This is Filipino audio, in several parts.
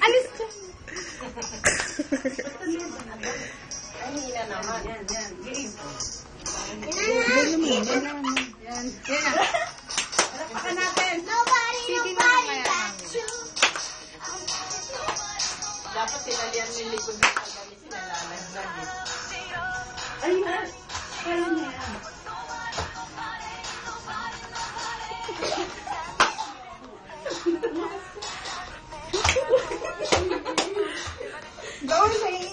Alis ka. Ay, hina naman. Yan. Game. Yan na. Yan. Palakpakan natin. Nobody got you. Dapat sinalian mo yung likod ng kagabi, sinalalaglag eh. Ay, na. Kaya na yan. Going.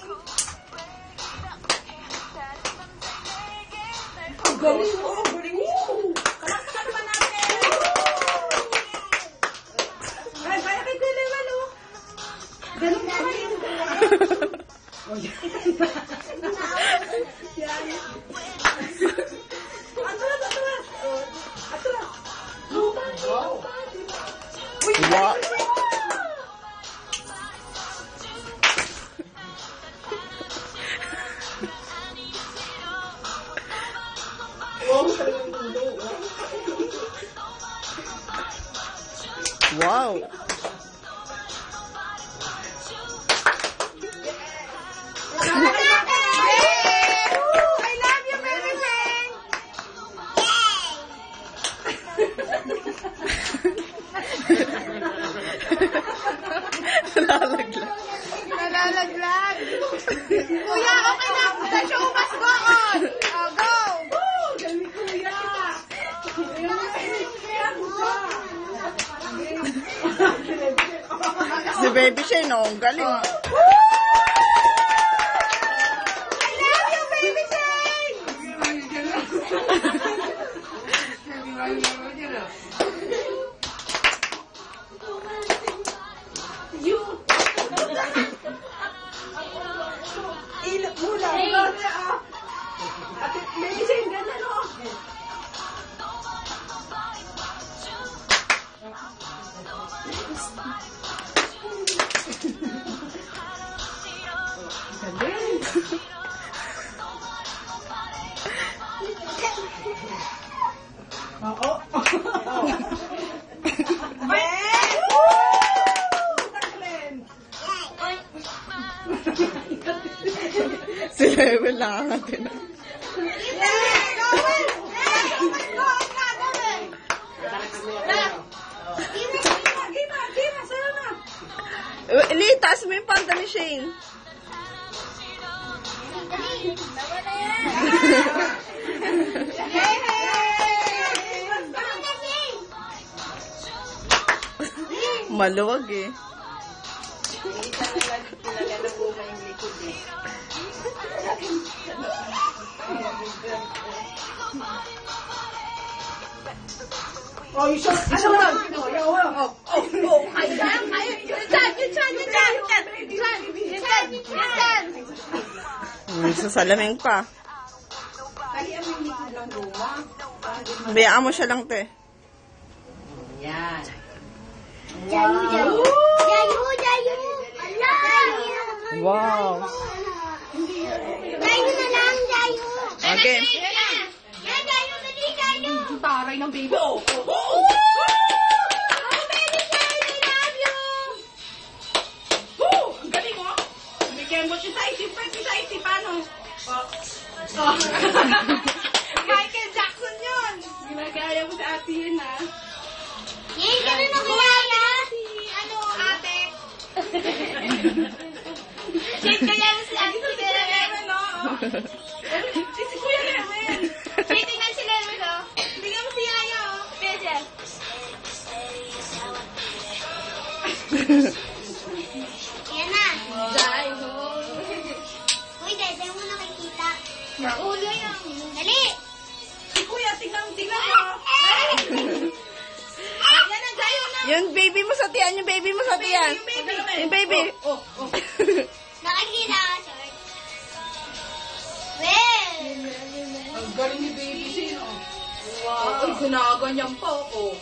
Galing mo. Galing mo. Palakpakan naman natin. Ay, kaya kay Delewan, oh. Galing mo. Oh, yan. Wow. Wow. I love you, baby man. Nalalaglag. Kuya, okay na. The show must go on. Go. Galing kuya. Si Baby Shane, oh, ang galing. I love you, baby Shane. Ilap mo lang. Ate, baby Shane, ganyan, oh. Galing. Oo. Si Level lang ang atin. Eli, taas mo yung panta ni Shane. Maluwag eh. Hindi talaga kilala mo yung likod eh. Oh, you should. Ano lang? Oh. Ayan, ayan. You can. Sa salaming pa. Kaya mo yung likod ng luma. Bayaan mo siya lang, te. Yan. Jayu. Wow. Jayu na lang, Jayu. Okay. Yan, Jayu, dali, Jayu. Taray ng baby. Oh. Oh, baby Shane, I love you. Ang galing mo. Bigyan mo siya sa isip. Pwede sa isip. Paano? Michael Jackson yun. Ginagaya mo sa ate yun, ha? Yay, ganun na kaya. Ano, ate? Shane, kaya mo si ate. Si Level, no? Si Kuya Level. Shane, tingnan si Level, oh. Bigyan mo siya kayo. Pwede. Yan na. Uy, dede mo nakikita. Ulo yung. Dali. Si Kuya, tingnan mo. Yan ang gayo na. Yung baby mo sa tiyan, yung baby mo sa tiyan. Yung baby. Oh. Nakikita ka, short. Well. Ang galing ni baby sino. Wow. Ay, ginaganyan pa ako.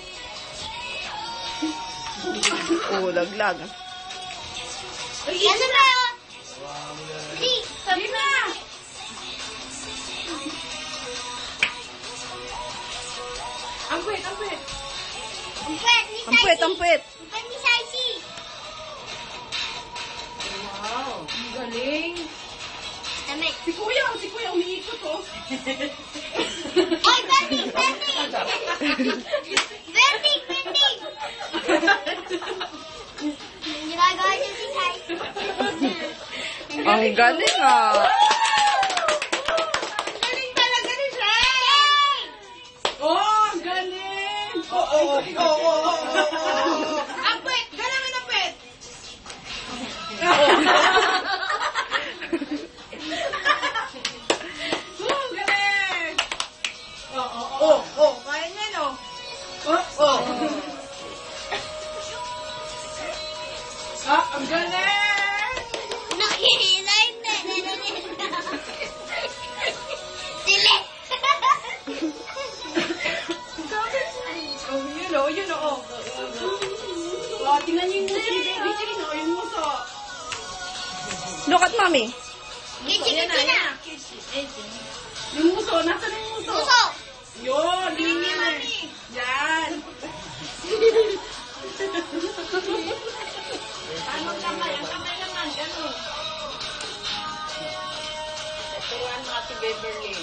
Oh, laglag. Yan na ba? Dali. Sabi na. Ang pwet. Ang pwet ni Ampwet, Saisi. ampwet. Ang pwet ni Saisi. Ang galing ah. Galing talaga ni Shane! Oh, galing! Ang puwet! Galawin ang puwet! Oh, galing! Kaya niya, no? Ah, ang galing! Nakihilay na! Sili! Oh, yun o. Oh, tingnan niyo yung muso ni Baby Jane, oh, yung muso. Look at mommy. Kichi na! Yung muso, nasa na yung muso? Puso! Yun, Baby, yun. mami! Yan. Ano kamay? Ang kamay naman, gano'n. Turuan mo si Beverly.